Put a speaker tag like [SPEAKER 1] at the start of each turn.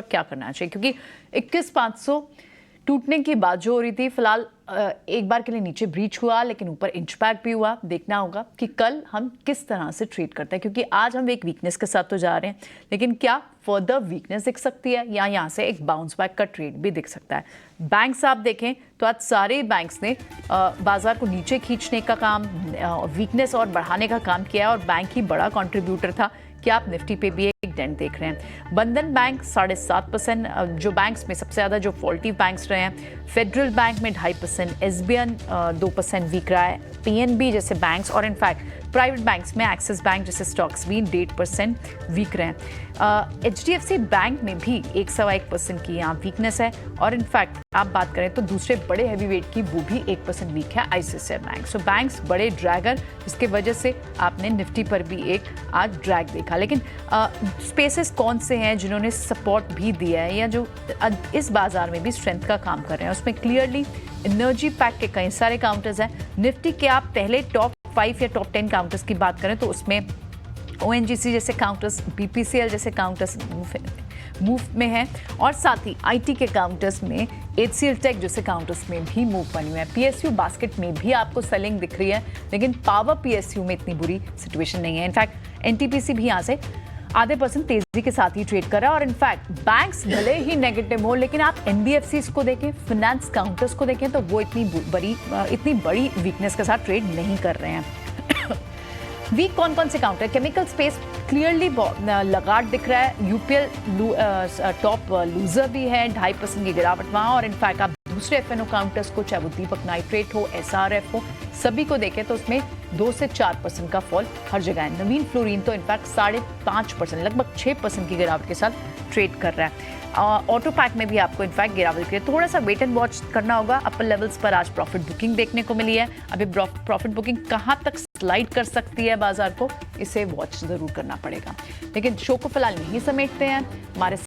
[SPEAKER 1] और क्या करना चाहिए, क्योंकि 21,500 टूटने की बात जो हो रही थी, फिलहाल एक बार के लिए नीचे ब्रीच हुआ लेकिन ऊपर इंच बैक भी हुआ। देखना होगा कि कल हम किस तरह से ट्रीट करते हैं, क्योंकि आज हम एक वीकनेस के साथ तो जा रहे हैं, लेकिन क्या फर्दर वीकनेस दिख सकती है या यहाँ से एक बाउंस बैक का ट्रेड भी दिख सकता है। बैंक्स आप देखें तो आज सारे बैंक्स ने बाजार को नीचे खींचने का काम, वीकनेस और बढ़ाने का काम किया है, और बैंक ही बड़ा कॉन्ट्रीब्यूटर था कि आप निफ्टी पे भी एक डेंट देख रहे हैं। बंधन बैंक 7.5%, जो बैंक्स में सबसे ज़्यादा जो फॉल्टी बैंक्स रहे हैं, फेडरल बैंक में 2.5%, एसबीआई 2% वीक रहा है, पीएनबी जैसे बैंक्स, और इनफैक्ट प्राइवेट बैंक्स में एक्सिस बैंक जैसे स्टॉक्स भी 1.5% वीक रहे हैं। एचडीएफसी बैंक में भी 1.25% की यहाँ वीकनेस है, और इनफैक्ट आप बात करें तो दूसरे बड़े हैवी वेट की वो भी 1% वीक है, आईसीआईसीआई बैंक। सो बैंक्स बड़े ड्रैगर, जिसके वजह से आपने निफ्टी पर भी एक आज ड्रैग देखा। लेकिन स्पेसेस कौन से हैं जिन्होंने सपोर्ट भी दिया है या जो इस बाजार में भी स्ट्रेंथ का काम कर रहे हैं, उसमें क्लियरली एनर्जी पैक के कई सारे काउंटर्स हैं। निफ्टी के आप पहले टॉप 5 या टॉप 10 काउंटर्स की बात करें तो उसमें ओएनजीसी जैसे काउंटर्स, बीपीसीएल जैसे काउंटर्स मूव में है, और साथ ही आईटी के काउंटर्स में एचसीएल टेक जैसे काउंटर्स में भी मूव बनी हुई है। पीएसयू बास्केट में भी आपको सेलिंग दिख रही है, लेकिन पावर पीएसयू में इतनी बुरी सिचुएशन नहीं है। इनफैक्ट एनटीपीसी भी यहाँ से 0.5% तेजी के साथ ही ट्रेड कर रहा है, और इनफैक्ट बैंक्स भले ही नेगेटिव हो, लेकिन आप एनबीएफसीज को देखें, फाइनेंस काउंटर्स को देखें तो वो इतनी बड़ी वीकनेस के साथ ट्रेड नहीं कर रहे हैं। वीक कौन कौन से काउंटर? केमिकल स्पेस क्लियरली लगाट दिख रहा है, यूपीएल टॉप लूजर भी है, 2.5% की गिरावट वहाँ, और इनफैक्ट आप दूसरे एफएनओ काउंटर्स को, चाहे वो दीपक नाइट्रेट हो, एसआरएफ हो, सभी को देखें तो उसमें 2 से 4% का फॉल हर जगह है। नवीन फ्लोरीन तो इनफैक्ट 5.5%, लगभग 6% की गिरावट के साथ ट्रेड कर रहा है। ऑटो पैक में भी आपको इनफैक्ट गिरावट के थोड़ा सा वेट एंड वॉच करना होगा। अपर लेवल्स पर आज प्रॉफिट बुकिंग देखने को मिली है, अभी प्रॉफिट बुकिंग कहाँ तक स्लाइड कर सकती है बाजार को, इसे वॉच जरूर करना पड़ेगा। लेकिन शो को फिलहाल यहीं समेटते हैं। हमारे